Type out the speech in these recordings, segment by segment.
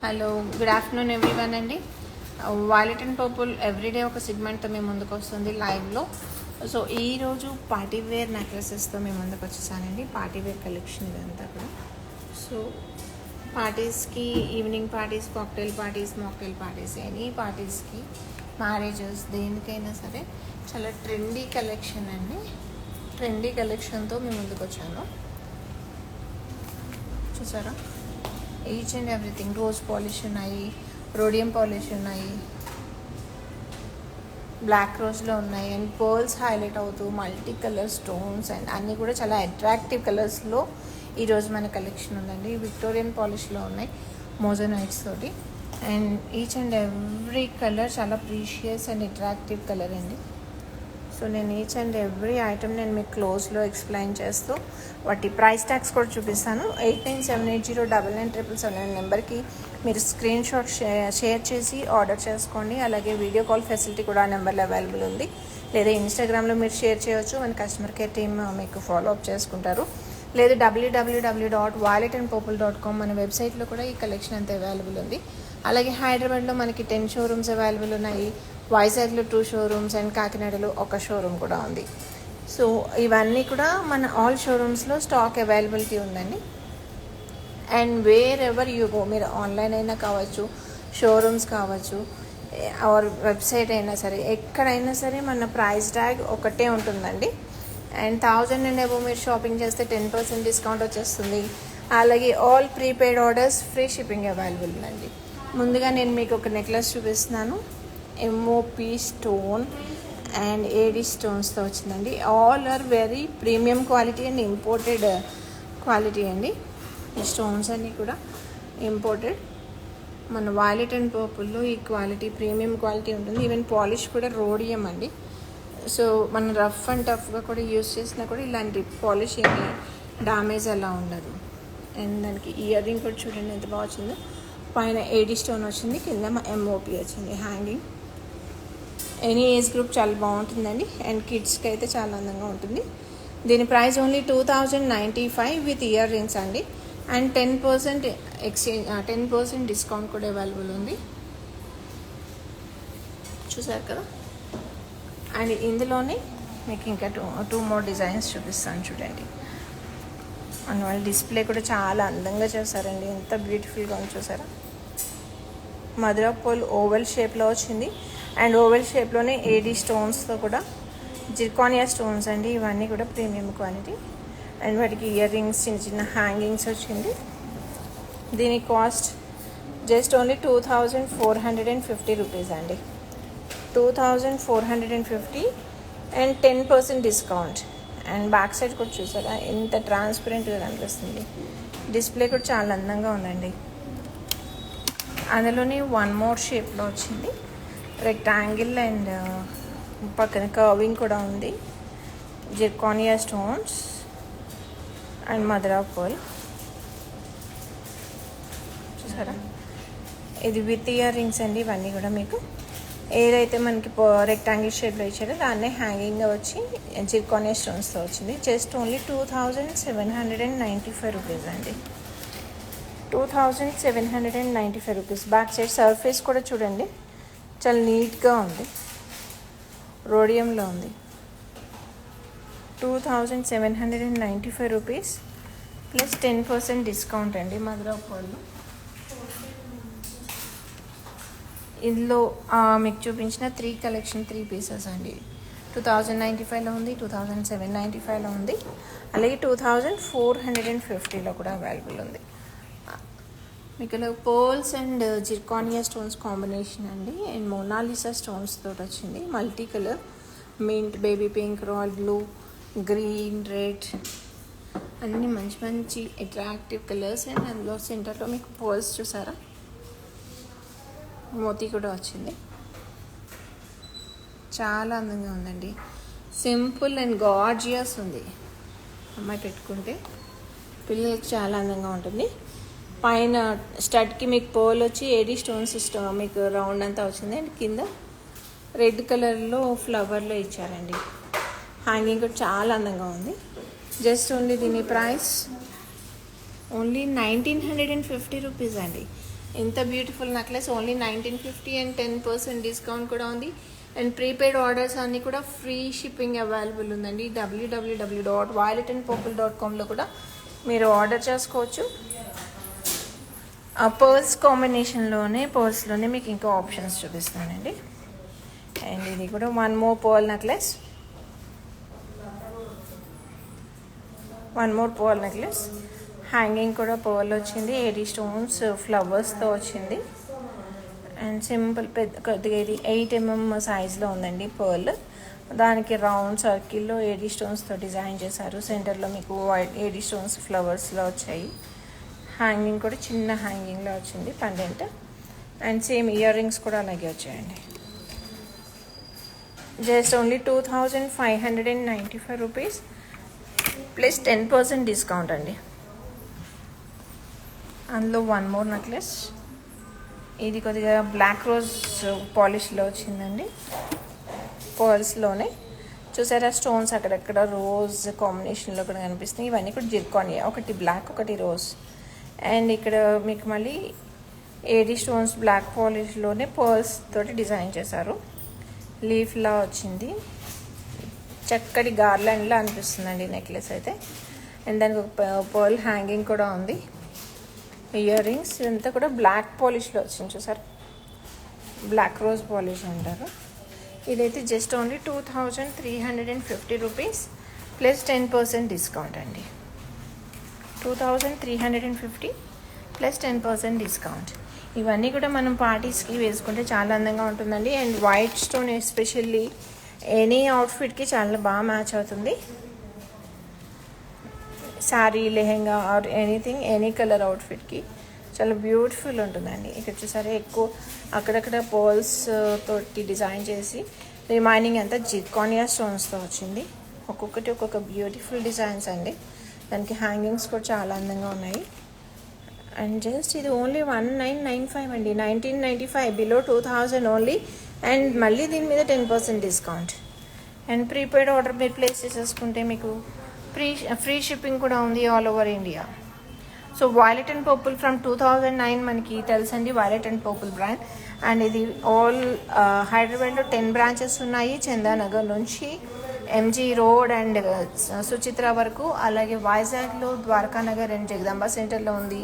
Hello, good afternoon everyone అండి. Wallet and purple everyday ఒక సెగ్మెంట్తో మేము ముందుకు వస్తుంది లైవ్లో. సో ఈరోజు పార్టీ వేర్ నెక్లెసెస్తో మేము ముందుకు వచ్చేసానండి. పార్టీ వేర్ కలెక్షన్ ఇదంతా కూడా. సో పార్టీస్కి, evening parties, cocktail parties, mocktail parties, any పార్టీస్కి, మ్యారేజెస్, దేనికైనా సరే చాలా ట్రెండీ కలెక్షన్ అండి. ట్రెండీ కలెక్షన్తో మేము ముందుకు వచ్చాను. చూసారా, each and everything. Rose polish ఉన్నాయి, రోడియం పాలిష్ ఉన్నాయి, బ్లాక్ రోజ్లో ఉన్నాయి, అండ్ పర్ల్స్ హైలైట్ అవుతూ మల్టీ కలర్ స్టోన్స్ అండ్ అన్నీ కూడా చాలా అట్రాక్టివ్ కలర్స్లో ఈరోజు మన కలెక్షన్ ఉందండి. విక్టోరియన్ పాలిష్లో ఉన్నాయి, మోజోనైట్స్ తోటి, and each and every colour చాలా ప్రీషియస్ అండ్ అట్రాక్టివ్ కలర్ అండి. సో నేను ఈచ్ అండ్ ఎవ్రీ ఐటమ్ నేను మీకు క్లోజ్లో ఎక్స్ప్లెయిన్ చేస్తూ వాటి ప్రైస్ ట్యాగ్స్ కూడా చూపిస్తాను. 8978099977 నెంబర్కి మీరు స్క్రీన్ షాట్ షేర్ చేసి ఆర్డర్ చేసుకోండి. అలాగే వీడియో కాల్ ఫెసిలిటీ కూడా ఆ నెంబర్లో అవైలబుల్ ఉంది. లేదా ఇన్స్టాగ్రామ్లో మీరు షేర్ చేయొచ్చు, మన కస్టమర్ కేర్ టీమ్ మీకు ఫాలో అప్ చేసుకుంటారు. లేదా www.violetandpurple.com మన వెబ్సైట్లో కూడా ఈ కలెక్షన్ అంతా అవైలబుల్ ఉంది. అలాగే హైదరాబాద్లో మనకి 10 షోరూమ్స్ అవైలబుల్ ఉన్నాయి. వైజాగ్లో 2 షోరూమ్స్ అండ్ కాకినాడలో 1 షోరూమ్ కూడా ఉంది. సో ఇవన్నీ కూడా మన ఆల్ షోరూమ్స్లో స్టాక్ అవైలబిలిటీ ఉందండి. And wear ever you go, మీరు ఆన్లైన్ అయినా కావచ్చు, షోరూమ్స్ కావచ్చు, ఆర్ వెబ్సైట్ అయినా సరే, ఎక్కడైనా సరే మన ప్రైస్ ట్యాగ్ ఒకటే ఉంటుందండి. అండ్ 1000 అండ్ అబోవ్ మీరు షాపింగ్ చేస్తే 10% డిస్కౌంట్ వచ్చేస్తుంది. అలాగే all prepaid orders free shipping available ఉందండి. ముందుగా నేను మీకు ఒక నెక్లెస్ చూపిస్తున్నాను. ఎంఓపి స్టోన్ అండ్ ఏడి స్టోన్స్తో వచ్చిందండి. All are very premium quality and imported quality అండి. ఈ స్టోన్స్ అన్నీ కూడా ఇంపోర్టెడ్. మన వాలెట్ అండ్ పర్పుల్లో ఈ క్వాలిటీ ప్రీమియం క్వాలిటీ ఉంటుంది. ఈవెన్ పాలిష్ కూడా రోడియం అండి. సో మనం రఫ్ అండ్ టఫ్గా కూడా యూస్ చేసినా కూడా ఇలాంటి పాలిష్ ఏమి డ్యామేజ్ అలా ఉండదు. అండ్ దానికి ఇయర్ రింగ్ కూడా చూడండి ఎంత బాగా వచ్చిందో. పైన ఏడి స్టోన్ వచ్చింది, కింద ఎంఓపి వచ్చింది హ్యాంగింగ్. ఎనీ ఏజ్ గ్రూప్ చాలా బాగుంటుందండి. అండ్ కిడ్స్కి అయితే చాలా అందంగా ఉంటుంది. దీని price only 2095 with ear rings అండి. అండ్ 10% ఎక్స్చేంజ్ 10% డిస్కౌంట్ కూడా అవైలబుల్ ఉంది. చూసారు కదా. అండ్ ఇందులోనే మీకు ఇంకా టూ మోర్ డిజైన్స్ చూపిస్తాను చూడండి. అండ్ వాళ్ళ డిస్ప్లే కూడా చాలా అందంగా చేశారండి. ఎంత బ్యూటిఫుల్గా ఉంది చూసారా. మదర్ ఆఫ్ పర్ల్ ఓవెల్ షేప్లో వచ్చింది. అండ్ ఓవెల్ షేప్లోనే ఏడీ స్టోన్స్తో కూడా జిర్కానియా స్టోన్స్ అండి. ఇవన్నీ కూడా ప్రీమియం క్వాలిటీ. అండ్ వాటికి ఇయర్ రింగ్స్, చిన్న చిన్న హ్యాంగింగ్స్ వచ్చింది. దీని కాస్ట్ జస్ట్ ఓన్లీ 2450 రూపీస్ అండి. 2450 and 10% discount. And back side కూడా చూసారా ఎంత ట్రాన్స్పరెంట్గా కనిపిస్తుంది. డిస్ప్లే కూడా చాలా అందంగా ఉందండి. అందులోని 1 మోర్ షేప్లో వచ్చింది. రెక్టాంగిల్ అండ్ పక్కన కర్వింగ్ కూడా ఉంది. Zirconia stones and mother of pearl చూసారా. ఇది విత్ ఇయర్ రింగ్స్ అండి. ఇవన్నీ కూడా మీకు ఏదైతే మనకి రెక్టాంగిల్ షేప్లో ఇచ్చారో దాన్నే హ్యాంగింగ్గా వచ్చి జిర్కానియా స్టోన్స్తో వచ్చింది. జస్ట్ ఓన్లీ 2795 రూపీస్ అండి. 2795 రూపీస్. బ్యాక్ సైడ్ సర్ఫేస్ కూడా చూడండి చాలా నీట్గా ఉంది, రోడియంలో ఉంది. 2795 రూపీస్ ప్లస్ 10% డిస్కౌంట్ అండి మదర్ ఆఫ్ పర్ల్. ఇందులో మీకు చూపించిన 3 కలెక్షన్ 3 పీసెస్ అండి. 2095లో ఉంది, 2795లో ఉంది, అలాగే 2450లో కూడా అవైలబుల్ ఉంది. మీకు పర్ల్స్ అండ్ జిర్కానియా స్టోన్స్ కాంబినేషన్ అండి. అండ్ మోనాలిసా స్టోన్స్ తోటి వచ్చింది. Multi colour, mint, baby pink, royal blue, green, red అన్నీ మంచి మంచి అట్రాక్టివ్ కలర్స్. అండ్ అందులో సెంటర్లో మీకు పర్ల్స్ చూసారా, మోతీ కూడా వచ్చింది. చాలా అందంగా ఉందండి. సింపుల్ అండ్ గార్జియస్ ఉంది. అమ్మాయి పెట్టుకుంటే పిల్లలకి చాలా అందంగా ఉంటుంది. పైన స్టడ్కి మీకు పర్ల్ వచ్చి ఏడీ స్టోన్స్ మీకు రౌండ్ అంతా వచ్చింది. అండ్ కింద రెడ్ కలర్లో ఫ్లవర్లో ఇచ్చారండి. హ్యాంగింగ్ కూడా చాలా అందంగా ఉంది. జస్ట్ ఓన్లీ దీని ప్రైస్ ఓన్లీ 1950 రూపీస్ అండి. ఇంత beautiful necklace only 1950 and 10% discount కూడా ఉంది. అండ్ ప్రీపెయిడ్ ఆర్డర్స్ అన్నీ కూడా ఫ్రీ షిప్పింగ్ అవైలబుల్ ఉందండి. www.violetandpurple.comలో కూడా మీరు ఆర్డర్ చేసుకోవచ్చు. ఆ పర్ల్స్లోనే మీకు ఇంకా ఆప్షన్స్ చూపిస్తానండి. అండ్ ఇది కూడా one more pearl necklace hanging కూడా పర్ల్ వచ్చింది. 80 స్టోన్స్ ఫ్లవర్స్తో వచ్చింది. అండ్ సింపుల్ కొద్దిగా ఇది 8 mm సైజ్లో ఉందండి పర్ల్. దానికి రౌండ్ సర్కిల్లో 80 స్టోన్స్తో డిజైన్ చేశారు. సెంటర్లో మీకు వైట్ 80 స్టోన్స్ ఫ్లవర్స్లో వచ్చాయి. హ్యాంగింగ్ కూడా చిన్న హ్యాంగింగ్లో వచ్చింది pendant. And same ear rings కూడా అలాగే వచ్చాయండి. Just only 2595 rupees plus 10% discount అండి. అందులో వన్ మోర్ నెక్లెస్. ఇది కొద్దిగా బ్లాక్ రోజ్ పాలిష్లో వచ్చిందండి. పర్ల్స్లోనే చూసారా స్టోన్స్ అక్కడక్కడ రోజ్ కాంబినేషన్లో కూడా కనిపిస్తున్నాయి. ఇవన్నీ కూడా జిర్కానియా, ఒకటి బ్లాక్ ఒకటి రోజ్. అండ్ ఇక్కడ మీకు మళ్ళీ 80 స్టోన్స్ బ్లాక్ పాలిష్లోనే పర్ల్స్ తోటి డిజైన్ చేశారు. లీఫ్లా వచ్చింది. చక్కటి గార్లాండ్లా అనిపిస్తుందండి నెక్లెస్ అయితే. అండ్ దానికి ఒక పర్ల్ హ్యాంగింగ్ కూడా ఉంది. ఇయర్ రింగ్స్ ఇదంతా కూడా బ్లాక్ పాలిష్లో వచ్చింది చూసారు, బ్లాక్ రోజ్ పాలిష్ అంటారు. ఇదైతే just only 2350 rupees plus 10% discount అండి. 2350 ప్లస్ 10% డిస్కౌంట్. ఇవన్నీ కూడా మనం పార్టీస్కి వేసుకుంటే చాలా అందంగా ఉంటుందండి. And white stone especially any అవుట్ఫిట్కి చాలా బాగా మ్యాచ్ అవుతుంది. Sari, lehenga or anything, any colour అవుట్ఫిట్కి చాలా బ్యూటిఫుల్ ఉంటుందండి. ఇక్కడ చూసారా ఎక్కువ అక్కడక్కడ పర్ల్స్ తోటి డిజైన్ చేసి రిమైనింగ్ అంతా జిర్కానియా స్టోన్స్తో వచ్చింది. ఒక్కొక్కటి ఒక్కొక్క బ్యూటిఫుల్ డిజైన్స్ అండి. దానికి హ్యాంగింగ్స్ కూడా చాలా అందంగా ఉన్నాయి. అండ్ జస్ట్ ఇది ఓన్లీ 1995 అండి. 1995 బిలో 2000 ఓన్లీ. అండ్ మళ్ళీ దీని మీద 10% డిస్కౌంట్. అండ్ ప్రీపెయిడ్ ఆర్డర్ మీరు ప్లేస్ చేసేసుకుంటే మీకు ఫ్రీ షిప్పింగ్ కూడా ఉంది all over India. So violet and purple from 2009 మనకి తెలుసండి, violet and purple brand. And ఇది ఆల్ హైదరాబాద్లో 10 బ్రాంచెస్ ఉన్నాయి. చందానగర్ నుంచి ఎంజీ రోడ్ అండ్ సుచిత్ర వరకు, అలాగే వైజాగ్లో ద్వారకానగర్ అండ్ జగదాంబ సెంటర్లో ఉంది.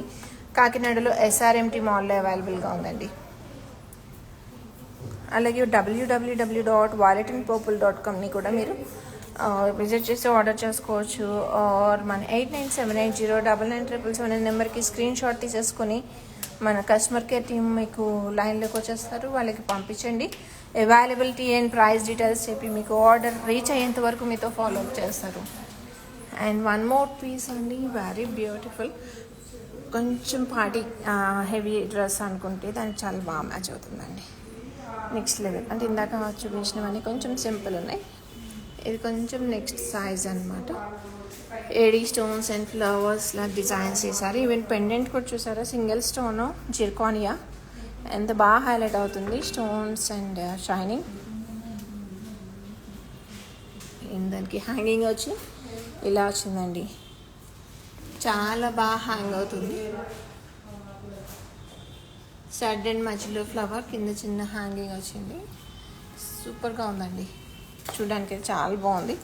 కాకినాడలో ఎస్ఆర్ఎంటీ మాల్లో అవైలబుల్గా ఉందండి. అలాగే www.violetandpurple.comని కూడా మీరు విజిట్ చేసి ఆర్డర్ చేసుకోవచ్చు. ఆర్ మన 8978099977 నెంబర్కి స్క్రీన్ షాట్ తీసేసుకొని మన కస్టమర్ కేర్ టీమ్ మీకు లైన్లోకి వచ్చేస్తారు. వాళ్ళకి పంపించండి. అవైలబిలిటీ అండ్ ప్రైస్ డీటెయిల్స్ చెప్పి మీకు ఆర్డర్ రీచ్ అయ్యేంత వరకు మీతో ఫాలో అప్ చేస్తారు. అండ్ వన్ మోర్ పీస్ అండి, వెరీ బ్యూటిఫుల్. కొంచెం పార్టీ హెవీ డ్రెస్ అనుకుంటే దానికి చాలా బాగా మ్యాచ్ అవుతుందండి. నెక్స్ట్ లెవెల్ అంటే ఇందాక చూపించినవన్నీ కొంచెం సింపుల్ ఉన్నాయి. ఇది కొంచెం నెక్స్ట్ సైజ్ అనమాట. 80 stones and flowers law designs చేశారు. ఈవెన్ పెండెంట్ కూడా చూసారా, సింగిల్ స్టోన్ జిర్కానియా, ఎంత బాగా హైలైట్ అవుతుంది స్టోన్స్ అండ్ షైనింగ్. దానికి హ్యాంగింగ్ వచ్చి ఇలా వచ్చిందండి, చాలా బాగా హ్యాంగ్ అవుతుంది. స్టడ్ అండ్ మధ్యలో ఫ్లవర్, కింద చిన్న హ్యాంగింగ్ వచ్చింది. సూపర్గా ఉందండి, చూడడానికి చాలా బాగుంది.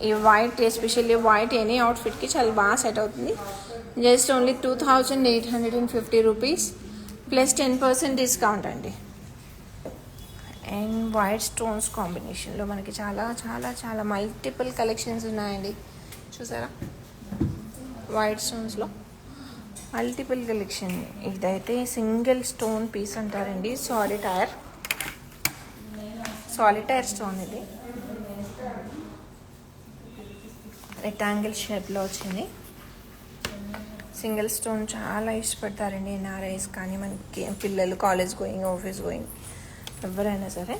ఈ వైట్ ఎస్పెషల్లీ వైట్ ఎనీ అవుట్ఫిట్కి చాలా బాగా సెట్ అవుతుంది. Just only 2850 rupees plus 10% discount అండి. అండ్ వైట్ స్టోన్స్ కాంబినేషన్లో మనకి చాలా చాలా చాలా మల్టిపుల్ కలెక్షన్స్ ఉన్నాయండి. చూసారా, వైట్ స్టోన్స్లో మల్టిపుల్ కలెక్షన్. ఇదైతే సింగిల్ స్టోన్ పీస్ అంటారండి, సాలిటైర్ స్టోన్. ఇది రెక్టాంగిల్ షేప్లో వచ్చింది. సింగిల్ స్టోన్ చాలా ఇష్టపడతారండి ఎన్ఆర్ఐస్ కానీ, మనకి పిల్లలు కాలేజ్ గోయింగ్, ఆఫీస్ గోయింగ్ ఎవరైనా సరే.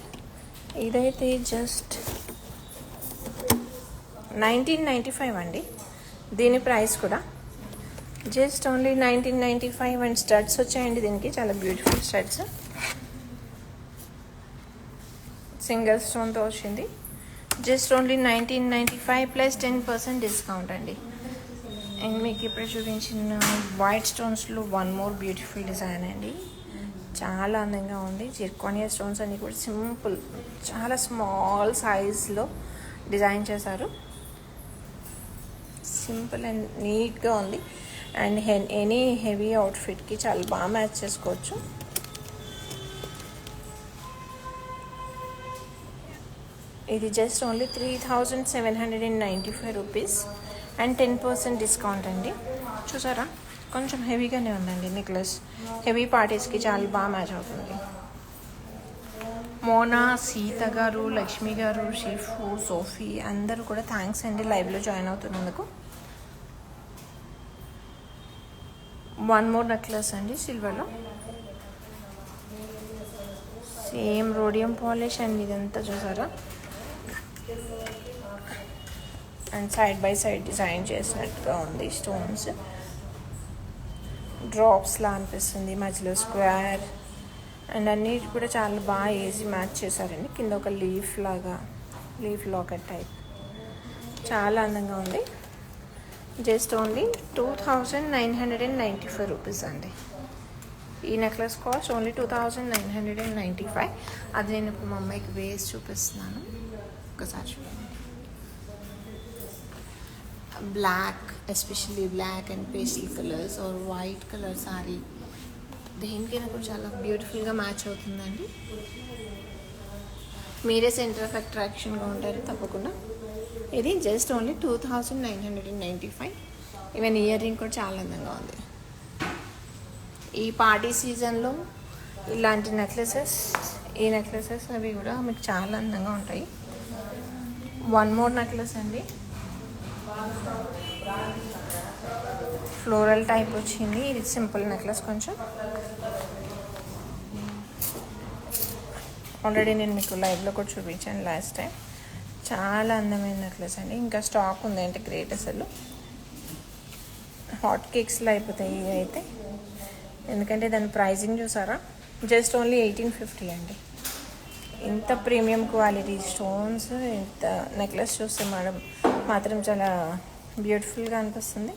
ఇదైతే జస్ట్ 1995 అండి. దీని ప్రైస్ కూడా జస్ట్ ఓన్లీ 1995. అండ్ స్టడ్స్ వచ్చాయండి దీనికి, చాలా బ్యూటిఫుల్ స్టడ్స్. సింగిల్ స్టోన్తో వచ్చింది. జస్ట్ ఓన్లీ 1995 ప్లస్ 10% డిస్కౌంట్ అండి. అండ్ మీకు ఇప్పుడు చూపించిన వైట్ స్టోన్స్లో వన్ మోర్ బ్యూటిఫుల్ డిజైన్ అండి. చాలా అందంగా ఉంది. జిర్కోనియా స్టోన్స్ అన్నీ కూడా సింపుల్, చాలా స్మాల్ సైజ్లో డిజైన్ చేశారు. సింపుల్ అండ్ నీట్గా ఉంది. అండ్ ఎనీ హెవీ అవుట్ఫిట్కి చాలా బాగా మ్యాచ్ చేసుకోవచ్చు. ఇది just only 3795 rupees and 10% discount అండి. చూసారా, కొంచెం హెవీగానే ఉందండి నెక్లెస్. హెవీ పార్టీస్కి చాలా బాగా మ్యాచ్ అవుతుంది. మోనా, సీత గారు, లక్ష్మి గారు, షిఫు, సోఫీ అందరూ కూడా థ్యాంక్స్ అండి లైవ్లో జాయిన్ అవుతున్నందుకు. వన్ మోర్ నెక్లెస్ అండి సిల్వర్లో, సేమ్ రోడియం పాలిష్ అండ్ ఇదంతా చూసారా, and side by side design చేసినట్టుగా ఉంది. స్టోన్స్ డ్రాప్స్లా అనిపిస్తుంది, మధ్యలో స్క్వేర్ అండ్ అన్నిటి కూడా చాలా బాగా ఈజీ మ్యాచ్ చేశారండి. కింద ఒక లీఫ్ లాకెట్ టైప్, చాలా అందంగా ఉంది. జస్ట్ ఓన్లీ 2995 రూపీస్ అండి. ఈ నెక్లెస్ కాస్ట్ ఓన్లీ 2995. అది నేను ఇప్పుడు మా అమ్మాయికి వేసి చూపిస్తున్నాను, ఒకసారి చూడండి. Black, especially black and pastel colours or white colour sari దేనికైనా కూడా చాలా బ్యూటిఫుల్గా మ్యాచ్ అవుతుందండి. మీరే సెంటర్ ఆఫ్ అట్రాక్షన్గా ఉంటారు తప్పకుండా. ఇది just only 2995. Even ear ring కూడా చాలా అందంగా ఉంది. ఈ పార్టీ సీజన్లో ఇలాంటి ఈ నెక్లెసెస్ అవి కూడా మీకు చాలా అందంగా ఉంటాయి. వన్ మోర్ నెక్లెస్ అండి, ఫ్లోరల్ టైప్ వచ్చింది. ఇది సింపుల్ నెక్లెస్. కొంచెం ఆల్రెడీ నేను మీకు లైవ్లో కూడా చూపించాను లాస్ట్ టైం. చాలా అందమైన నెక్లెస్ అండి. ఇంకా స్టాక్ ఉంది అంటే గ్రేట్, అసలు హాట్ కేక్స్లో అయిపోతాయి ఇవి అయితే. ఎందుకంటే దాని ప్రైజింగ్ చూసారా, జస్ట్ ఓన్లీ 1850 అండి. ఇంత ప్రీమియం క్వాలిటీ స్టోన్స్, ఇంత నెక్లెస్ చూస్తే మాత్రం చాలా బ్యూటిఫుల్గా అనిపిస్తుంది.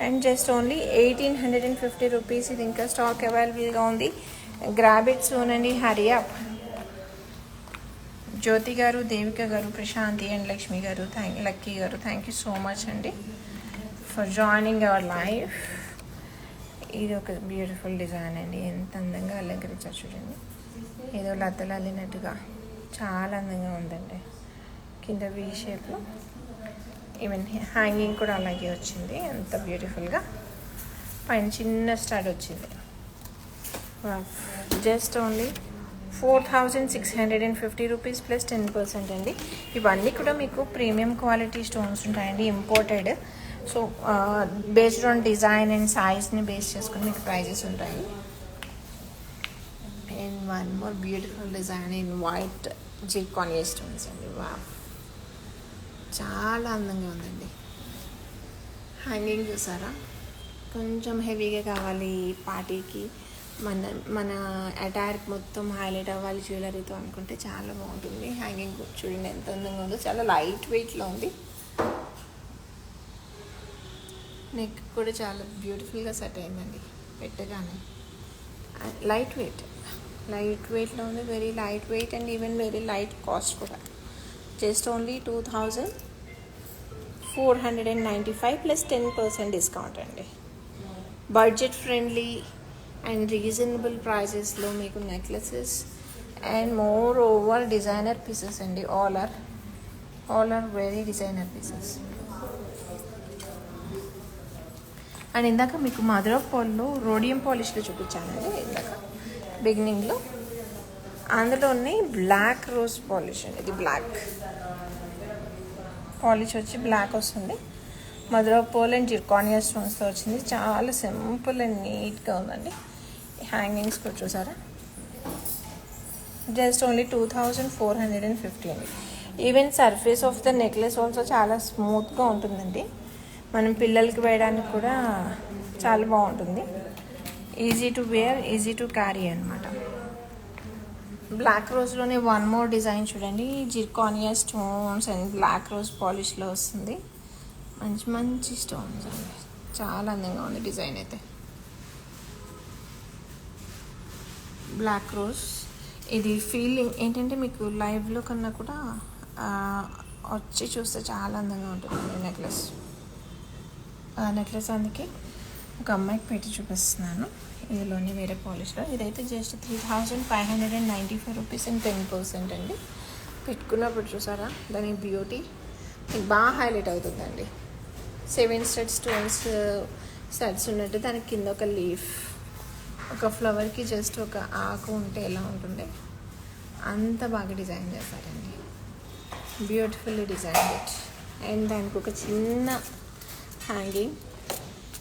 And just only 1850 rupees. ఇది ఇంకా స్టాక్ అవైలబుల్గా ఉంది. గ్రాబ్ ఇట్ సూన్ అండి, హరీ అప్. జ్యోతి గారు, దేవిక గారు, ప్రశాంతి అండ్ లక్ష్మి గారు, లక్కీ గారు, థ్యాంక్ యూ సో మచ్ అండి ఫర్ జాయినింగ్ అవర్ లైఫ్. ఇది ఒక బ్యూటిఫుల్ డిజైన్ అండి, ఎంత అందంగా అలంకరించారు చూడండి. ఏదో లతలు అల్లినట్టుగా చాలా అందంగా ఉందండి. కింద వీ షేప్లో ఈవెన్ హ్యాంగింగ్ కూడా అలాగే వచ్చింది, ఎంత బ్యూటిఫుల్గా. పైన చిన్న స్టార్ట్ వచ్చింది. జస్ట్ ఓన్లీ 4650 రూపీస్ ప్లస్ 10% అండి. ఇవన్నీ కూడా మీకు ప్రీమియం క్వాలిటీ స్టోన్స్ ఉంటాయండి, imported. So based on design and సైజ్ని బేస్ చేసుకుని మీకు ప్రైజెస్ ఉంటాయి. And one more beautiful design in white zirconia stones అండి. వా, చాలా అందంగా ఉందండి. హ్యాంగింగ్ చూసారా, కొంచెం హెవీగా కావాలి పార్టీకి, మన అటైర్ మొత్తం హైలైట్ అవ్వాలి జ్యువెలరీతో అనుకుంటే చాలా బాగుంటుంది. హ్యాంగింగ్ చూడండి ఎంత అందంగా ఉందో, చాలా లైట్ వెయిట్లో ఉంది. నెక్ కూడా చాలా బ్యూటిఫుల్గా సెట్ అయిందండి పెట్టగానే. లైట్ వెయిట్లో ఉంది, very light weight and even very light cost కూడా. జస్ట్ ఓన్లీ 2495 ప్లస్ 10% డిస్కౌంట్ అండి. బడ్జెట్ ఫ్రెండ్లీ అండ్ రీజనబుల్ ప్రైజెస్లో మీకు necklaces and moreover designer pieces అండి. All are very designer pieces. And ఇందాక మీకు మదర్ ఆఫ్ పర్ల్లో రోడియం పాలిష్లో చూపించానండి ఇందాక బిగినింగ్లో. అందులోనే బ్లాక్ రోజ్ పాలిష్ అండి. ఇది బ్లాక్ పాలిష్ వచ్చి బ్లాక్ వస్తుంది. Mother of pearl and zirconia స్టోన్స్తో వచ్చింది. చాలా సింపుల్ అండ్ నీట్గా ఉందండి. హ్యాంగింగ్స్ కూడా చూసారా, జస్ట్ ఓన్లీ 2450 అండి. Even surface of the necklace also చాలా స్మూత్గా ఉంటుందండి. మనం పిల్లలకి వేయడానికి కూడా చాలా బాగుంటుంది. Easy to wear, easy to carry అనమాట. బ్లాక్ రోజ్లోనే వన్ మోర్ డిజైన్ చూడండి, zirconia stones and black rose పాలిష్లో వస్తుంది. మంచి మంచి స్టోన్స్ అండి, చాలా అందంగా ఉంది డిజైన్ అయితే. Black rose. ఇది ఫీలింగ్ ఏంటంటే మీకు లైవ్లో కన్నా కూడా వచ్చి చూస్తే చాలా అందంగా ఉంటుంది నెక్లెస్. నెక్లెస్ అందుకే ఒక అమ్మాయికి పెట్టి చూపిస్తున్నాను. ఇదిలోని వేరే పాలిష్లో. ఇదైతే జస్ట్ 3595 రూపీస్ అండ్ 10% అండి. పెట్టుకున్నప్పుడు చూసారా దాని బ్యూటీ మీకు బాగా హైలైట్ అవుతుందండి. 7 స్టోన్స్ స్టడ్స్ ఉన్నట్టు దానికి కింద ఒక లీఫ్, ఒక ఫ్లవర్కి జస్ట్ ఒక ఆకు ఉంటే ఎలా ఉంటుంది అంత బాగా డిజైన్ చేస్తారండి. Beautifully design it. అండ్ దానికి ఒక చిన్న హ్యాంగింగ్.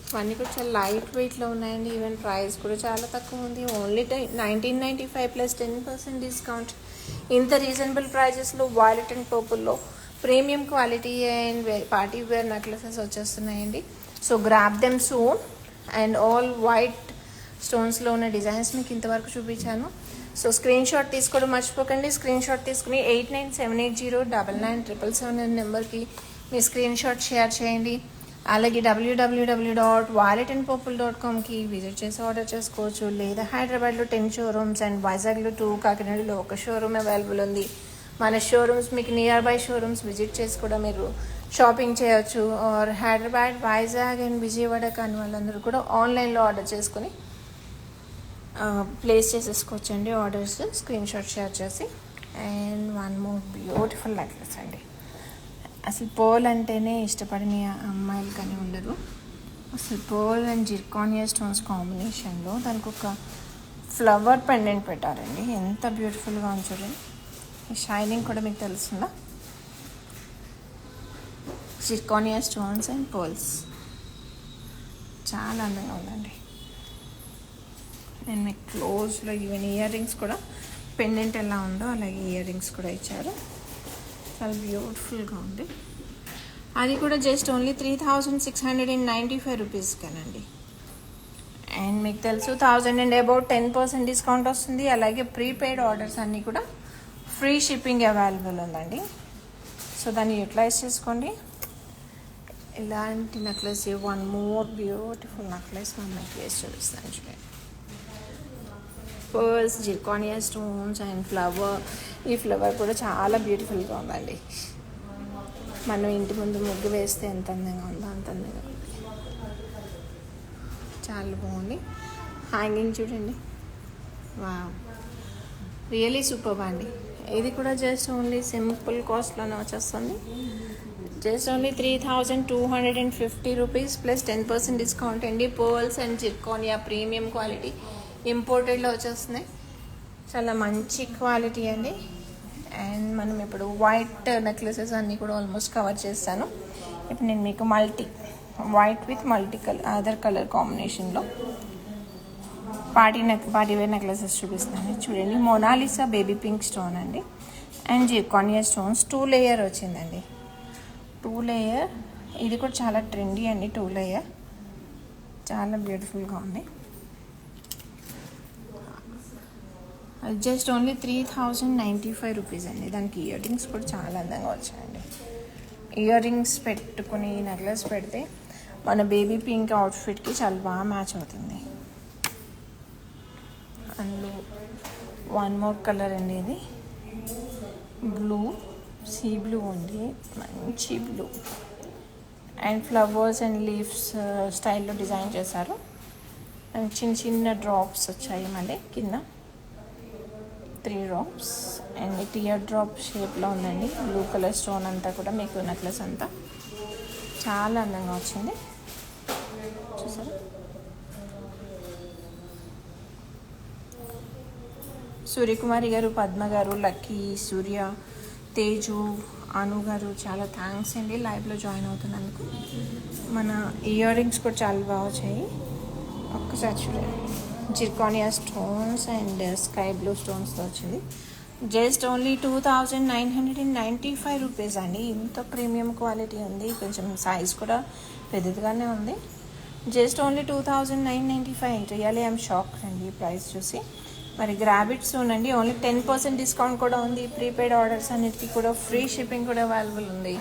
ఇవన్నీ కూడా చాలా లైట్ వెయిట్లో ఉన్నాయండి. ఈవెన్ ప్రైస్ కూడా చాలా తక్కువ ఉంది. Only 1995 plus 10% discount. ఇంత రీజనబుల్ ప్రైజెస్లో వాయిలెట్ అండ్ పర్పుల్లో premium quality and party wear necklaces వచ్చేస్తున్నాయండి. So grab them soon. And all white స్టోన్స్లో ఉన్న డిజైన్స్ మీకు ఇంతవరకు చూపించాను. సో స్క్రీన్ షాట్ తీసుకోవడం మర్చిపోకండి. స్క్రీన్ షాట్ తీసుకుని 8978099777 నెంబర్కి మీ స్క్రీన్ షాట్ షేర్ చేయండి. అలాగే www.violetandpurple.comకి విజిట్ చేసి ఆర్డర్ చేసుకోవచ్చు. లేదా హైదరాబాద్లో 10 షోరూమ్స్ అండ్ వైజాగ్లో 2, కాకినాడలో 1 షోరూమ్ అవైలబుల్ ఉంది. మన షోరూమ్స్ మీకు నియర్ బై షోరూమ్స్ విజిట్ చేసి కూడా మీరు షాపింగ్ చేయొచ్చు. ఆర్ హైదరాబాద్, వైజాగ్ అండ్ విజయవాడ కాని వాళ్ళందరూ కూడా ఆన్లైన్లో ఆర్డర్ చేసుకుని ప్లేస్ చేసేసుకోవచ్చండి ఆర్డర్స్, స్క్రీన్ షాట్ షేర్ చేసి. And one more beautiful necklace అండి. అసలు పర్ల్ అంటేనే ఇష్టపడని అమ్మాయిలు కానీ ఉండరు. అసలు పర్ల్ అండ్ జిర్కానియా స్టోన్స్ కాంబినేషన్లో దానికి ఒక ఫ్లవర్ పెండెంట్ పెట్టారండి. ఎంత బ్యూటిఫుల్గా ఉంచారు. ఈ షైనింగ్ కూడా మీకు తెలుస్తుందా? జిర్కానియా స్టోన్స్ అండ్ పర్ల్స్ చాలా అందంగా ఉందండి. నేను మీకు క్లోజ్లో ఈవెన్ ఇయర్ రింగ్స్ కూడా పెండెంట్ ఎలా ఉందో అలాగే ఇయర్ రింగ్స్ కూడా ఇచ్చారు. చాలా బ్యూటిఫుల్గా ఉంది. అది కూడా జస్ట్ ఓన్లీ 3695 రూపీస్ కానండి. అండ్ మీకు తెలుసు 1000 అండ్ అబౌట్ 10% డిస్కౌంట్ వస్తుంది. అలాగే ప్రీపెయిడ్ ఆర్డర్స్ అన్నీ కూడా ఫ్రీ షిప్పింగ్ అవైలబుల్ ఉందండి. సో దాన్ని యూటిలైజ్ చేసుకోండి. ఇలాంటి necklace one more beautiful necklace మనం ప్లేస్ చూపిస్తాను చూడండి. Pearls, zirconia stones and flower. ఈ ఫ్లవర్ కూడా చాలా బ్యూటిఫుల్గా ఉందండి. మనం ఇంటి ముందు ముగ్గు వేస్తే ఎంత అందంగా ఉందో అంత అందంగా ఉంది. చాలా బాగుంది. హ్యాంగింగ్ చూడండి, వావ్, రియలీ సూపర్ అండి. ఇది కూడా జస్ట్ ఓన్లీ సింపుల్ కాస్ట్లోనే వచ్చేస్తుంది. Just only 3250 rupees plus 10% discount అండి. పర్ల్స్ అండ్ జిర్కానియా ప్రీమియం క్వాలిటీ ఇంపోర్టెడ్లో వచ్చేస్తున్నాయి. చాలా మంచి క్వాలిటీ అండి. అండ్ మనం ఇప్పుడు వైట్ నెక్లెసెస్ అన్నీ కూడా ఆల్మోస్ట్ కవర్ చేస్తాను. ఇప్పుడు నేను మీకు white with multi other colour కాంబినేషన్లో పార్టీ వేర్ నెక్లెసెస్ చూపిస్తాను. చూడండి, మొనాలిసా బేబీ పింక్ స్టోన్ అండి అండ్ జిర్కానియా స్టోన్స్ 2 లేయర్ వచ్చిందండి. 2 లేయర్. ఇది కూడా చాలా ట్రెండీ అండి. 2 లేయర్ చాలా బ్యూటిఫుల్గా ఉంది. అది జస్ట్ ఓన్లీ 3095 రూపీస్ అండి. దానికి ఇయర్ రింగ్స్ కూడా చాలా అందంగా వచ్చాయండి. ఇయర్ రింగ్స్ పెట్టుకుని నెక్లెస్ పెడితే మన బేబీ పింక్ అవుట్ఫిట్కి చాలా బాగా మ్యాచ్ అవుతుంది. అందులో వన్ మోర్ కలర్ అండి. ఇది బ్లూ, సీ బ్లూ ఉంది, మంచి blue and flowers and leaves స్టైల్లో డిజైన్ చేశారు. అండ్ చిన్న చిన్న డ్రాప్స్ వచ్చాయి మళ్ళీ కింద 3 డ్రాప్స్. అండ్ టియర్ డ్రాప్ షేప్లో ఉందండి. బ్లూ కలర్ స్టోన్ అంతా కూడా మీకు నెక్లెస్ అంతా చాలా అందంగా వచ్చింది. చూసారా? సూర్యకుమారి గారు, పద్మ గారు, లక్కీ, సూర్య, తేజు, అను గారు చాలా థ్యాంక్స్ అండి లైవ్లో జాయిన్ అవుతున్నందుకు. మన ఇయర్ రింగ్స్ కూడా చాలా బాగా వచ్చాయి. ఒక్కసారి చూడండి, జిర్కానియా స్టోన్స్ అండ్ స్కై బ్లూ స్టోన్స్తో వచ్చింది. జస్ట్ ఓన్లీ 2995 రూపీస్ అండి. ఇంత ప్రీమియం క్వాలిటీ ఉంది. కొంచెం సైజ్ కూడా పెద్దదిగానే ఉంది. Just only 2995. Really I'm shock అండి ఈ ప్రైస్ చూసి. మరి గ్రాబిట్ సూన్ అండి. ఓన్లీ 10% డిస్కౌంట్ కూడా ఉంది. ప్రీపెయిడ్ ఆర్డర్స్ అన్నిటికీ కూడా ఫ్రీ షిప్పింగ్ కూడా అవైలబుల్ ఉంది.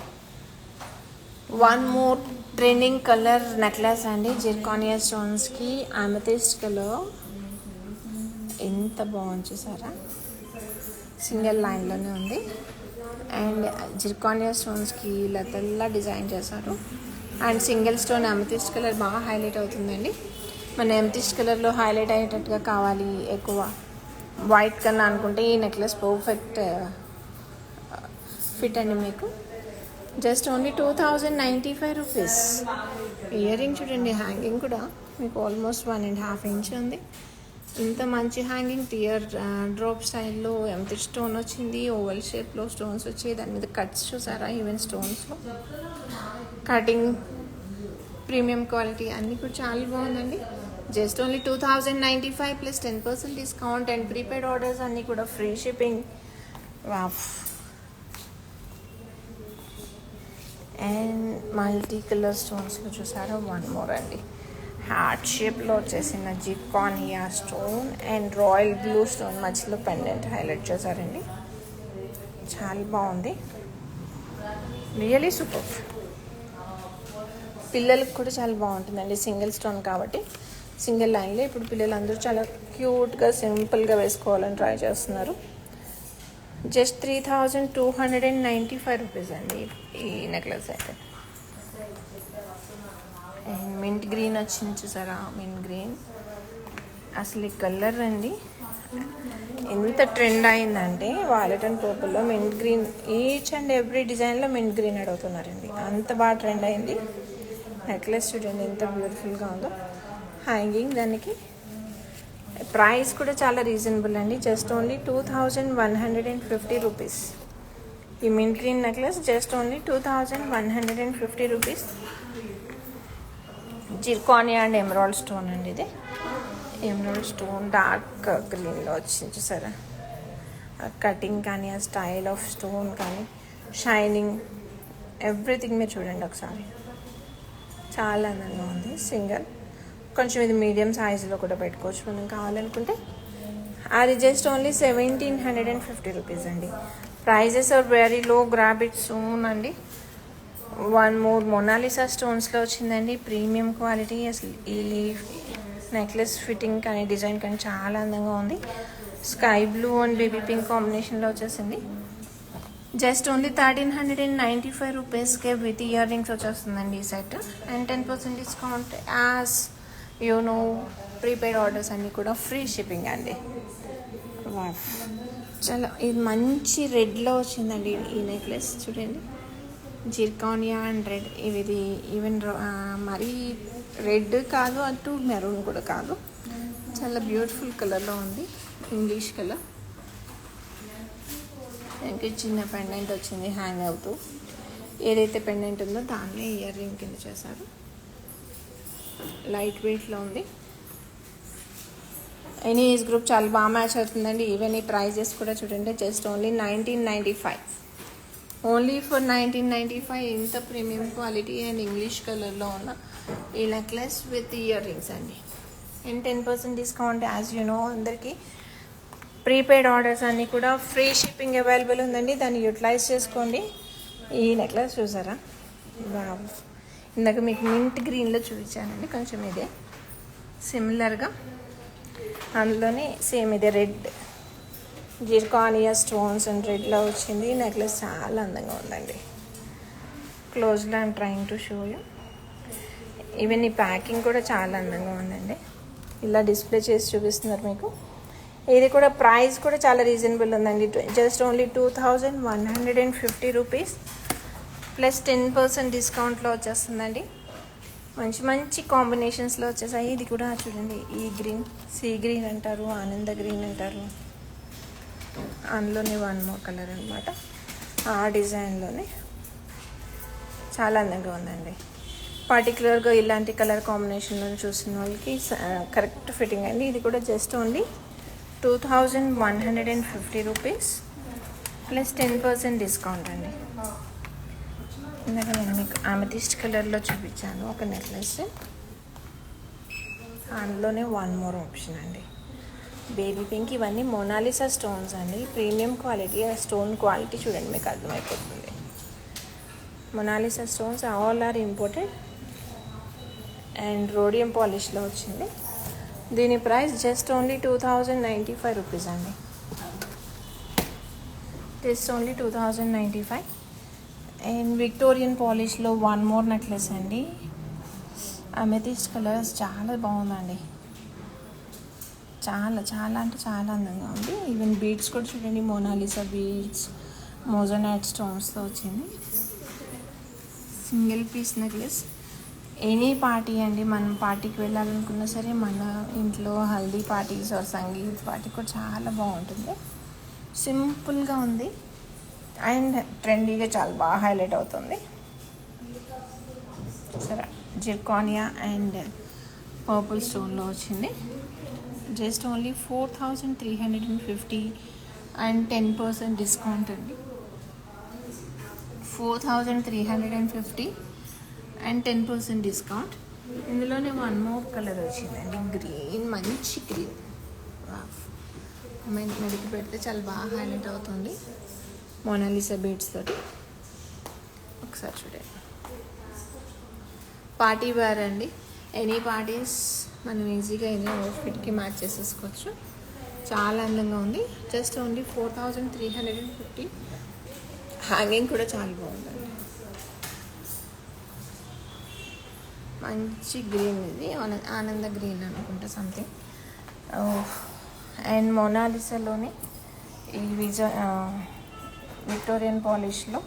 One more trending colour necklace అండి. జిర్కానియా స్టోన్స్కి అమెథిస్ట్ కలర్. ఎంత బాగుంది చూసారా, సింగిల్ లైన్లోనే ఉంది. అండ్ జిర్కానియా స్టోన్స్కి ఇలా తెల్ల డిజైన్ చేశారు. And single stone amethyst colour బాగా హైలైట్ అవుతుందండి. మన అమెథిస్ట్ కలర్లో హైలైట్ అయ్యేటట్టుగా కావాలి ఎక్కువ వైట్ కన్నా అనుకుంటే ఈ నెక్లెస్ పర్ఫెక్ట్ ఫిట్ అండి మీకు. Just only 2095 rupees. Ear ring చూడండి, హ్యాంగింగ్ కూడా మీకు ఆల్మోస్ట్ 1.5 ఇంచ్ ఉంది. ఇంత మంచి హ్యాంగింగ్ టియర్ డ్రాప్ స్టైల్లో ఎంతి స్టోన్ వచ్చింది, ఓవల్ షేప్లో స్టోన్స్ వచ్చి దాని మీద కట్స్ చూసారా, ఈవెన్ స్టోన్స్లో కటింగ్ ప్రీమియం క్వాలిటీ అన్నీ కూడా చాలా బాగుందండి. Just only 2095 plus 10% discount and prepaid orders అన్నీ కూడా ఫ్రీ షిప్పింగ్. వాఫ్. అండ్ మల్టీ కలర్ స్టోన్స్లో చూసారా, వన్ మోర్ అండి, హార్ట్ షేప్లో వచ్చేసిన zirconia stone and royal blue stone మధ్యలో పెండెంట్ హైలైట్ చేశారండి. చాలా బాగుంది, రియలీ సూపర్. పిల్లలకు కూడా చాలా బాగుంటుందండి, సింగిల్ స్టోన్ కాబట్టి సింగిల్ లైన్లో. ఇప్పుడు పిల్లలందరూ చాలా క్యూట్గా సింపుల్గా వేసుకోవాలని ట్రై చేస్తున్నారు. జస్ట్ 3295 రూపీస్ అండి ఈ నెక్లెస్ అయితే. అండ్ మింట్ గ్రీన్ వచ్చింది చూసారా, మింట్ గ్రీన్ అసలు ఈ కలర్ అండి ఎంత ట్రెండ్ అయిందంటే వాలెట్ అండ్ పర్పుల్లో mint green each and every డిజైన్లో మింట్ గ్రీన్ అడుగుతున్నారండి, అంత బాగా ట్రెండ్ అయింది. నెక్లెస్ చూడండి ఎంత బ్యూటిఫుల్గా ఉందో. హ్యాంగింగ్ దానికి ప్రైస్ కూడా చాలా రీజనబుల్ అండి, జస్ట్ ఓన్లీ 2150 రూపీస్. ఈ mint green necklace just only 2150 rupees. Zirconia and emerald stone అండి ఇది. ఎమరాల్డ్ స్టోన్ డార్క్ గ్రీన్లో వచ్చింది చూసారా, కటింగ్ కానీ ఆ స్టైల్ ఆఫ్ స్టోన్ కానీ షైనింగ్ ఎవ్రీథింగ్ మీరు చూడండి ఒకసారి, చాలా అందంగా ఉంది. సింగల్ కొంచెం ఇది మీడియం సైజులో కూడా పెట్టుకోవచ్చు మనం కావాలనుకుంటే. అది జస్ట్ ఓన్లీ 1750 రూపీస్ అండి. Prices are very low, grab it soon అండి. వన్ మోర్ మొనాలిసా స్టోన్స్లో వచ్చిందండి, ప్రీమియం క్వాలిటీ. అసలు ఈ నెక్లెస్ ఫిట్టింగ్ కానీ డిజైన్ కానీ చాలా అందంగా ఉంది. Sky blue and baby pink కాంబినేషన్లో వచ్చేసింది. జస్ట్ ఓన్లీ 1395 రూపీస్కే విత్ ఇయర్ రింగ్స్ వచ్చేస్తుందండి ఈ set. And 10% discount as you know. Prepaid orders అన్నీ కూడా ఫ్రీ షిప్పింగ్ అండి. చాలా ఇది మంచి రెడ్లో వచ్చిందండి ఈ నెక్లెస్ చూడండి, జిర్కానియా అండ్ రెడ్. ఇది ఈవెన్ మరీ రెడ్ కాదు, అటు మెరూన్ కూడా కాదు, చాలా బ్యూటిఫుల్ కలర్లో ఉంది, ఇంగ్లీష్ కలర్. ఇంకా చిన్న పెండెంట్ వచ్చింది హ్యాంగ్ అవుతూ, ఏదైతే పెండెంట్ ఉందో దాన్నే ఇయర్ రింగ్ కింద చేశారు. లైట్ వెయిట్లో ఉంది, ఎనీ ఏజ్ గ్రూప్ చాలా బాగా మ్యాచ్ అవుతుందండి. ఈవెన్ ఈ ప్రైజెస్ కూడా చూడండి, జస్ట్ ఓన్లీ 1995. ఓన్లీ ఫర్ 1995 ఇంత ప్రీమియం క్వాలిటీ అండ్ ఇంగ్లీష్ కలర్లో ఉన్న ఈ నెక్లెస్ విత్ ఇయర్ రింగ్స్ అండి. And 10% discount as you know. అందరికీ ప్రీపెయిడ్ ఆర్డర్స్ అన్నీ కూడా ఫ్రీ షిప్పింగ్ అవైలబుల్ ఉందండి, దాన్ని యూటిలైజ్ చేసుకోండి. ఈ నెక్లెస్ చూసారా, ఇందాక మీకు మింట్ గ్రీన్లో చూపించానండి, కొంచెం ఇదే సిమిలర్గా, అందులోనే సేమ్ ఇదే రెడ్ జిర్కానియా స్టోన్స్ అండ్ రెడ్లో వచ్చింది. ఈ నెక్లెస్ చాలా అందంగా ఉందండి. క్లోజ్లో I'm trying to show you. Even ఈ ప్యాకింగ్ కూడా చాలా అందంగా ఉందండి, ఇలా డిస్ప్లే చేసి చూపిస్తున్నారు మీకు. ఇది కూడా ప్రైస్ కూడా చాలా రీజనబుల్ ఉందండి, జస్ట్ ఓన్లీ 2150 రూపీస్ ప్లస్ 10% డిస్కౌంట్లో వచ్చేస్తుందండి. మంచి మంచి కాంబినేషన్స్లో వచ్చేసాయి. ఇది కూడా చూడండి, ఈ గ్రీన్ సీ గ్రీన్ అంటారు, ఆనంద గ్రీన్ అంటారు, అందులోనే వన్ మోర్ కలర్ అనమాట, ఆ డిజైన్లోనే చాలా అందంగా ఉందండి. పర్టికులర్గా ఇలాంటి కలర్ కాంబినేషన్లో చూసిన వాళ్ళకి కరెక్ట్ ఫిట్టింగ్ అండి. ఇది కూడా just only 2150 rupees plus 10% discount అండి. ఇందాక నేను మీకు అమెథిస్ట్ కలర్లో చూపించాను ఒక నెక్లెస్, అందులోనే వన్ మోర్ ఆప్షన్ అండి, బేబీ పింక్. ఇవన్నీ మొనాలిసా స్టోన్స్ అండి, ప్రీమియం క్వాలిటీ. ఆ స్టోన్ క్వాలిటీ చూడండి, మీకు అర్థమైపోతుంది. Monalisa stones all are imported and rhodium పాలిష్లో వచ్చింది. దీని ప్రైస్ జస్ట్ ఓన్లీ 2095 రూపీస్ అండి. Just only 2095. అండ్ విక్టోరియన్ పాలిష్లో వన్ మోర్ నెక్లెస్ అండి. అమెథిస్ట్ కలర్స్ చాలా బాగుందండి. చాలా చాలా అంటే చాలా అందంగా ఉంది. ఈవెన్ బీడ్స్ కూడా చూడండి, మోనాలిసా బీడ్స్ మోజోనైట్ స్టోన్స్తో వచ్చింది. Single piece necklace. Any party అండి, మనం పార్టీకి వెళ్ళాలనుకున్నా సరే, మన ఇంట్లో haldi parties or sangeet party కూడా చాలా బాగుంటుంది. సింపుల్గా ఉంది అండ్ ట్రెండీగా చాలా బాగా హైలైట్ అవుతుంది. సరే, జిర్కానియా అండ్ పర్పుల్ స్టోన్లో వచ్చింది. జస్ట్ ఓన్లీ 4350 అండ్ 10% డిస్కౌంట్ అండి. 4350 అండ్ 10% డిస్కౌంట్. ఇందులోనే వన్ మోర్ కలర్ వచ్చిందండి, గ్రీన్, మంచి గ్రీన్. మెడికి పెడితే చాలా బాగా హైలైట్ అవుతుంది మోనాలిసా బీడ్స్ తోటి. ఒకసారి చూడండి, పార్టీ వేర్ అండి. ఎనీ పార్టీస్ మనం ఈజీగా ఎనీ అవుట్ఫిట్కి మ్యాచ్ చేసేసుకోవచ్చు. చాలా అందంగా ఉంది. Just only 4350. హ్యాంగింగ్ కూడా చాలా బాగుందండి. మంచి గ్రీన్, ఇది ఆనంద గ్రీన్ అనుకుంటా సంథింగ్. అండ్ మోనాలిసాలోని ఈ విక్టోరియన్ పాలిష్లో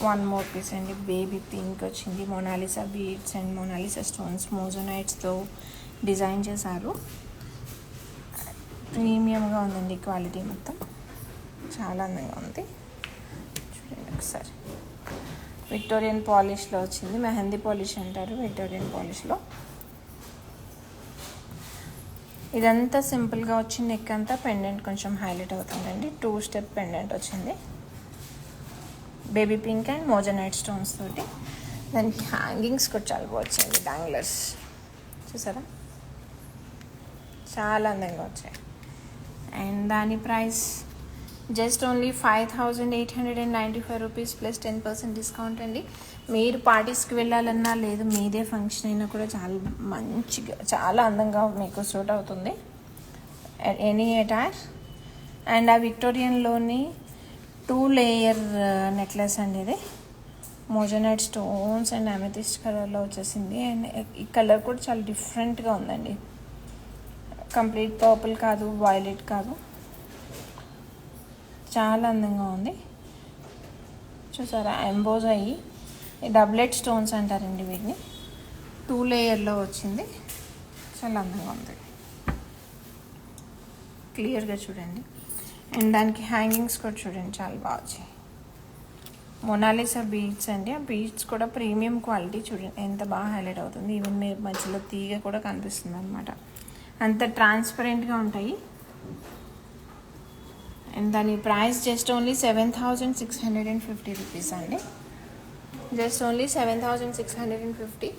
వన్ మోర్ పీస్ అండి. బేబీ పింక్ వచ్చింది. Monalisa beads and Monalisa stones మోజోనైట్స్తో డిజైన్ చేశారు. ప్రీమియంగా ఉందండి క్వాలిటీ మొత్తం. చాలా అందంగా ఉంది. చూడండి ఒకసారి. విక్టోరియన్ పాలిష్లో వచ్చింది. మెహందీ పాలిష్ అంటారు విక్టోరియన్ పాలిష్లో. ఇదంతా సింపుల్గా వచ్చింది. నెక్ అంతా పెండెంట్ కొంచెం హైలైట్ అవుతుందండి. 2 స్టెప్ పెండెంట్ వచ్చింది. బేబీ పింక్ అండ్ మోజోనైట్ స్టోన్స్ తోటి. దానికి హ్యాంగింగ్స్ కూడా చాలా బాగా వచ్చింది, డాంగ్లర్స్ చూసారా, చాలా అందంగా వచ్చాయి. అండ్ దాని price just only 5895 rupees plus 10% discount అండి. మీరు పార్టీస్కి వెళ్ళాలన్నా లేదు మీదే ఫంక్షన్ అయినా కూడా చాలా మంచిగా చాలా అందంగా మీకు సూట్ అవుతుంది ఎనీ అటైర్. అండ్ ఆ విక్టోరియన్లోని 2 లేయర్ నెక్లెస్ అండి ఇది. మోజోనైట్ స్టోన్స్ అండ్ అమెథిస్ట్ కలర్లో వచ్చేసింది. అండ్ ఈ కలర్ కూడా చాలా డిఫరెంట్గా ఉందండి. కంప్లీట్ పర్పుల్ కాదు, వైలెట్ కాదు, చాలా అందంగా ఉంది. చూసారా, ఎంబోజ్ అయ్యి డబ్లెట్ స్టోన్స్ అంటారండి వీటిని. 2 లేయర్లో వచ్చింది. చాలా అందంగా ఉంది. క్లియర్గా చూడండి. అండ్ దానికి హ్యాంగింగ్స్ కూడా చూడండి, చాలా బాగా వచ్చాయి. మోనాలిసా బీడ్స్ అండి. ఆ బీడ్స్ కూడా ప్రీమియం క్వాలిటీ. చూడండి ఎంత బాగా హైలైట్ అవుతుంది. ఈవెన్ మీరు మధ్యలో తీగ కూడా కనిపిస్తుంది అనమాట. అంత ట్రాన్స్పరెంట్గా ఉంటాయి. అండ్ దాని ప్రైస్ జస్ట్ ఓన్లీ 7650 రూపీస్ అండి. Just only 7650.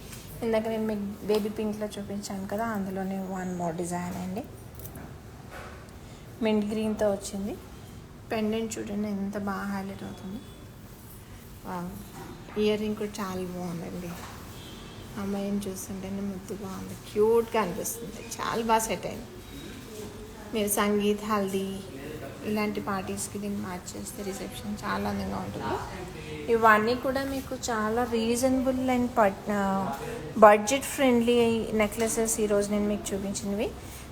ఇందాక నేను మీకు బేబీ పింక్లో చూపించాను కదా, అందులోనే వన్ మోర్ డిజైన్ అండి. మింట్ గ్రీన్తో వచ్చింది. పెండెంట్ చూడండి ఎంత బాగా హైలైట్ అవుతుంది. ఇయర్ రింగ్ కూడా చాలా బాగుందండి. అమ్మాయిని చూస్తుంటేనే ముద్దుగా ఉంది, క్యూట్గా అనిపిస్తుంది. చాలా బాగా సెట్ అయింది. మీరు సంగీత్, హల్దీ ఇలాంటి పార్టీస్కి దీన్ని మ్యాచ్ చేస్తే రిసెప్షన్ చాలా అందంగా ఉంటుంది. ఇవన్నీ కూడా మీకు చాలా reasonable and budget friendly necklaces ఈరోజు నేను మీకు చూపించినవి.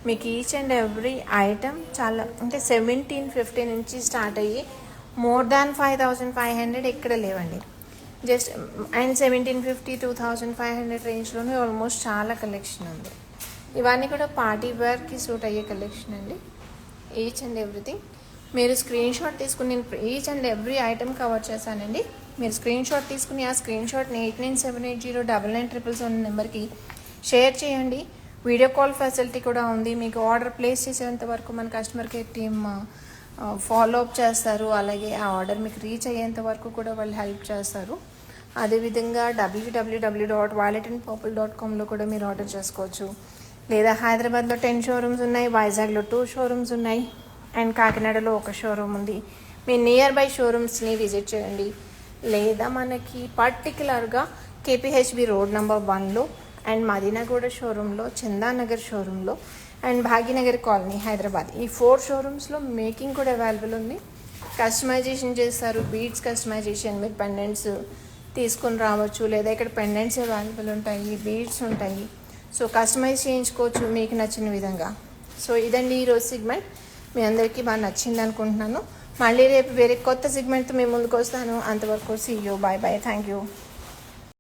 మీకు ఈచ్ అండ్ ఎవ్రీ ఐటమ్ చాలా అంటే 1750 నుంచి స్టార్ట్ అయ్యి మోర్ దాన్ 5500 ఎక్కడ లేవండి. జస్ట్ అండ్ 1750, 2500 రేంజ్లోనే ఆల్మోస్ట్ చాలా కలెక్షన్ ఉంది. ఇవన్నీ కూడా పార్టీ వేర్కి సూట్ అయ్యే కలెక్షన్ అండి. ఈచ్ అండ్ ఎవ్రీథింగ్ మీరు స్క్రీన్ షాట్ తీసుకుని, నేను each and every item cover చేశానండి. మీరు స్క్రీన్ షాట్ తీసుకుని ఆ స్క్రీన్ షాట్ని 8978099977 నెంబర్కి షేర్ చేయండి. వీడియో కాల్ ఫెసిలిటీ కూడా ఉంది. మీకు ఆర్డర్ ప్లేస్ చేసేంత వరకు మన customer care team follow up చేస్తారు. అలాగే ఆ ఆర్డర్ మీకు రీచ్ అయ్యేంత వరకు కూడా వాళ్ళు హెల్ప్ చేస్తారు. అదేవిధంగా www.violetandpurple.comలో కూడా మీరు ఆర్డర్ చేసుకోవచ్చు. లేదా హైదరాబాద్లో 10 షోరూమ్స్ ఉన్నాయి, వైజాగ్లో 2 షోరూమ్స్ ఉన్నాయి, అండ్ కాకినాడలో 1 షోరూమ్ ఉంది. మీ నియర్ బై షోరూమ్స్ని విజిట్ చేయండి. లేదా మనకి పర్టికులర్గా కేపీహెచ్బి రోడ్ నెంబర్ 1లో అండ్ మదీనాగూడ షోరూంలో, చందానగర్ షోరూంలో అండ్ భాగ్యనగర్ కాలనీ హైదరాబాద్. ఈ 4 షోరూమ్స్లో మేకింగ్ కూడా అవైలబుల్ ఉంది. కస్టమైజేషన్ చేస్తారు, బీడ్స్ కస్టమైజేషన్, మీరు పెండెంట్స్ తీసుకొని రావచ్చు, లేదా ఇక్కడ పెండెంట్స్ అవైలబుల్ ఉంటాయి, బీడ్స్ ఉంటాయి. సో కస్టమైజ్ చేయించుకోవచ్చు మీకు నచ్చిన విధంగా. సో ఇదండి ఈరోజు సెగ్మెంట్. మీ అందరికీ బాగా నచ్చింది అనుకుంటున్నాను. మళ్ళీ రేపు వేరే కొత్త సెగ్మెంట్తో మేము ముందుకు వస్తాను. అంతవరకు see you, bye bye, thank you.